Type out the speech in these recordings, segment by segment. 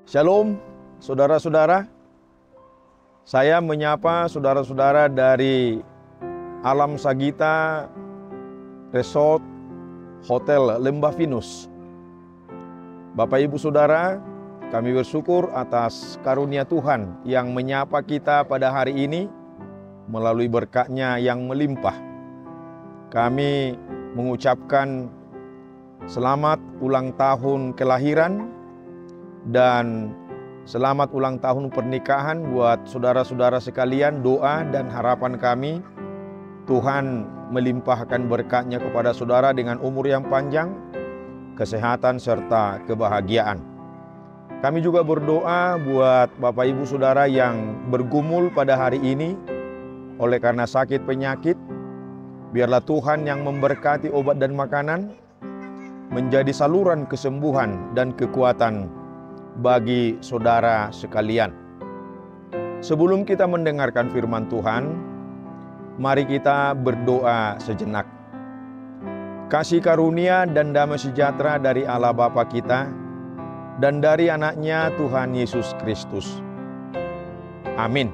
Shalom, saudara-saudara. Saya menyapa saudara-saudara dari Alam Sagita Resort Hotel Lembah Pinus. Bapak Ibu Saudara, kami bersyukur atas karunia Tuhan yang menyapa kita pada hari ini melalui berkat-Nya yang melimpah. Kami mengucapkan selamat ulang tahun kelahiran dan selamat ulang tahun pernikahan buat saudara-saudara sekalian. Doa dan harapan kami, Tuhan melimpahkan berkat-Nya kepada saudara dengan umur yang panjang, kesehatan serta kebahagiaan. Kami juga berdoa buat Bapak Ibu Saudara yang bergumul pada hari ini oleh karena sakit penyakit. Biarlah Tuhan yang memberkati obat dan makanan menjadi saluran kesembuhan dan kekuatan bagi saudara sekalian. Sebelum kita mendengarkan firman Tuhan, mari kita berdoa sejenak. Kasih karunia dan damai sejahtera dari Allah Bapa kita dan dari anaknya Tuhan Yesus Kristus. Amin.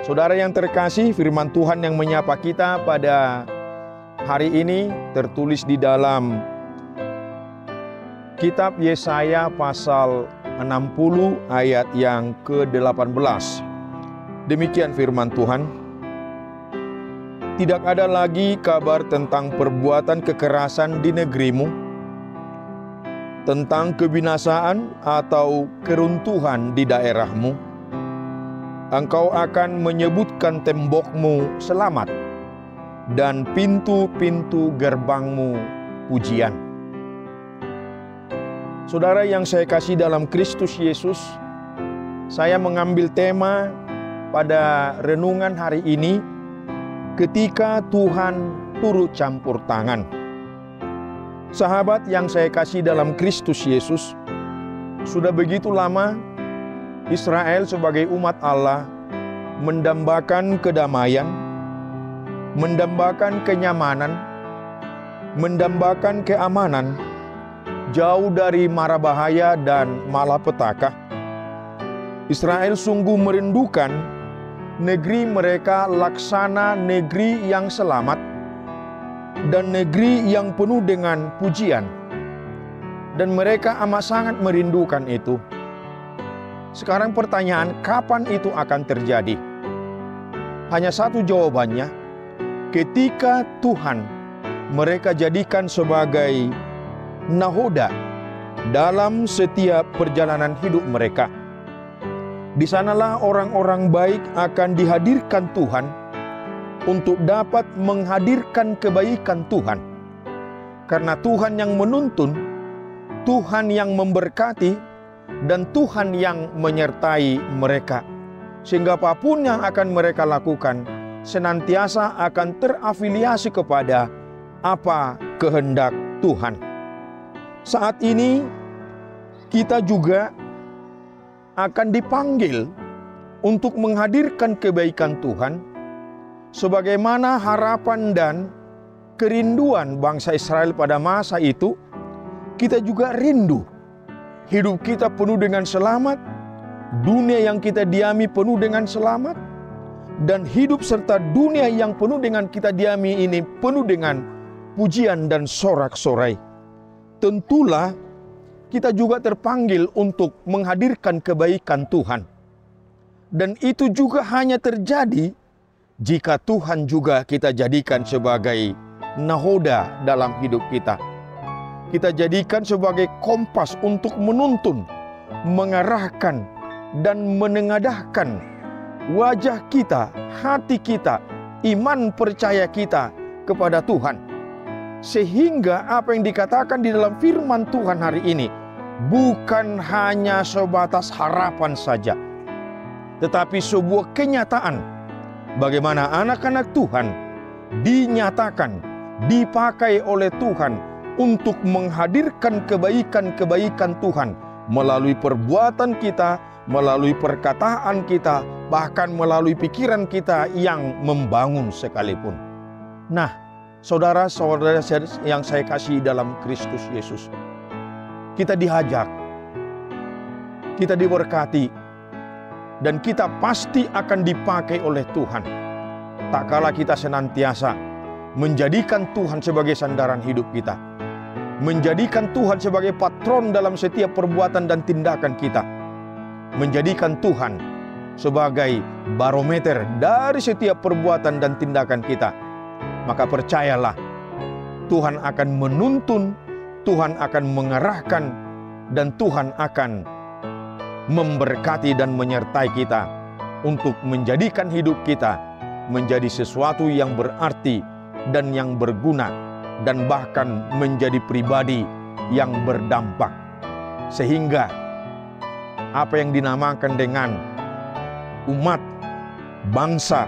Saudara yang terkasih, firman Tuhan yang menyapa kita pada hari ini tertulis di dalam Kitab Yesaya pasal 60 ayat yang ke-18. Demikian firman Tuhan. Tidak ada lagi kabar tentang perbuatan kekerasan di negerimu, tentang kebinasaan atau keruntuhan di daerahmu. Engkau akan menyebutkan tembokmu selamat dan pintu-pintu gerbangmu pujian. Saudara yang saya kasih dalam Kristus Yesus, saya mengambil tema pada renungan hari ini, ketika Tuhan turut campur tangan. Sahabat yang saya kasih dalam Kristus Yesus, sudah begitu lama Israel sebagai umat Allah mendambakan kedamaian, mendambakan kenyamanan, mendambakan keamanan, jauh dari mara bahaya dan malapetaka. Israel sungguh merindukan negeri mereka laksana negeri yang selamat dan negeri yang penuh dengan pujian. Dan mereka amat sangat merindukan itu. Sekarang pertanyaan, kapan itu akan terjadi? Hanya satu jawabannya, ketika Tuhan mereka jadikan sebagai nahoda dalam setiap perjalanan hidup mereka. Di sanalah orang-orang baik akan dihadirkan Tuhan untuk dapat menghadirkan kebaikan Tuhan. Karena Tuhan yang menuntun, Tuhan yang memberkati, dan Tuhan yang menyertai mereka. Sehingga apapun yang akan mereka lakukan senantiasa akan terafiliasi kepada apa kehendak Tuhan. Saat ini kita juga akan dipanggil untuk menghadirkan kebaikan Tuhan sebagaimana harapan dan kerinduan bangsa Israel pada masa itu. Kita juga rindu hidup kita penuh dengan selamat, dunia yang kita diami penuh dengan selamat, dan hidup serta dunia yang penuh dengan kita diami ini penuh dengan pujian dan sorak-sorai. Tentulah kita juga terpanggil untuk menghadirkan kebaikan Tuhan. Dan itu juga hanya terjadi jika Tuhan juga kita jadikan sebagai nahoda dalam hidup kita. Kita jadikan sebagai kompas untuk menuntun, mengarahkan, dan menengadahkan wajah kita, hati kita, iman percaya kita kepada Tuhan. Sehingga apa yang dikatakan di dalam firman Tuhan hari ini bukan hanya sebatas harapan saja, tetapi sebuah kenyataan bagaimana anak-anak Tuhan dinyatakan, dipakai oleh Tuhan untuk menghadirkan kebaikan-kebaikan Tuhan melalui perbuatan kita, melalui perkataan kita, bahkan melalui pikiran kita yang membangun sekalipun. Nah, saudara-saudara yang saya kasih dalam Kristus Yesus, kita diajak kita diberkati, dan kita pasti akan dipakai oleh Tuhan. Tak kala kita senantiasa menjadikan Tuhan sebagai sandaran hidup kita, menjadikan Tuhan sebagai patron dalam setiap perbuatan dan tindakan kita, menjadikan Tuhan sebagai barometer dari setiap perbuatan dan tindakan kita, maka percayalah, Tuhan akan menuntun, Tuhan akan mengarahkan, dan Tuhan akan memberkati dan menyertai kita untuk menjadikan hidup kita menjadi sesuatu yang berarti dan yang berguna, dan bahkan menjadi pribadi yang berdampak. Sehingga apa yang dinamakan dengan umat bangsa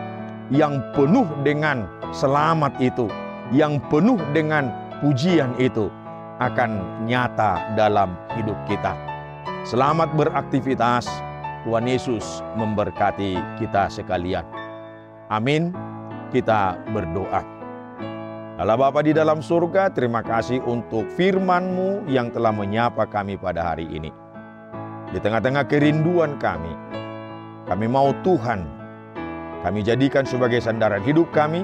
yang penuh dengan selamat itu, yang penuh dengan pujian itu, akan nyata dalam hidup kita. Selamat beraktivitas. Tuhan Yesus memberkati kita sekalian. Amin. Kita berdoa. Allah Bapa di dalam surga, terima kasih untuk firman-Mu yang telah menyapa kami pada hari ini. Di tengah-tengah kerinduan kami mau Tuhan, kami jadikan sebagai sandaran hidup kami,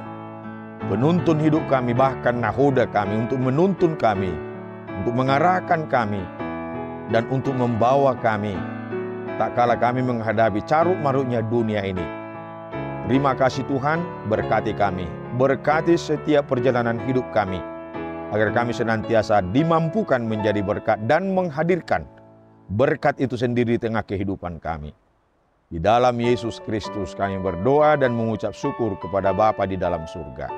penuntun hidup kami, bahkan nahoda kami untuk menuntun kami, untuk mengarahkan kami, dan untuk membawa kami tak kala kami menghadapi caruk marutnya dunia ini. Terima kasih Tuhan, berkati kami, berkati setiap perjalanan hidup kami, agar kami senantiasa dimampukan menjadi berkat dan menghadirkan berkat itu sendiri di tengah kehidupan kami. Di dalam Yesus Kristus kami berdoa dan mengucap syukur kepada Bapa di dalam surga.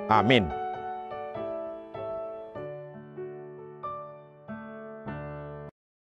Amin.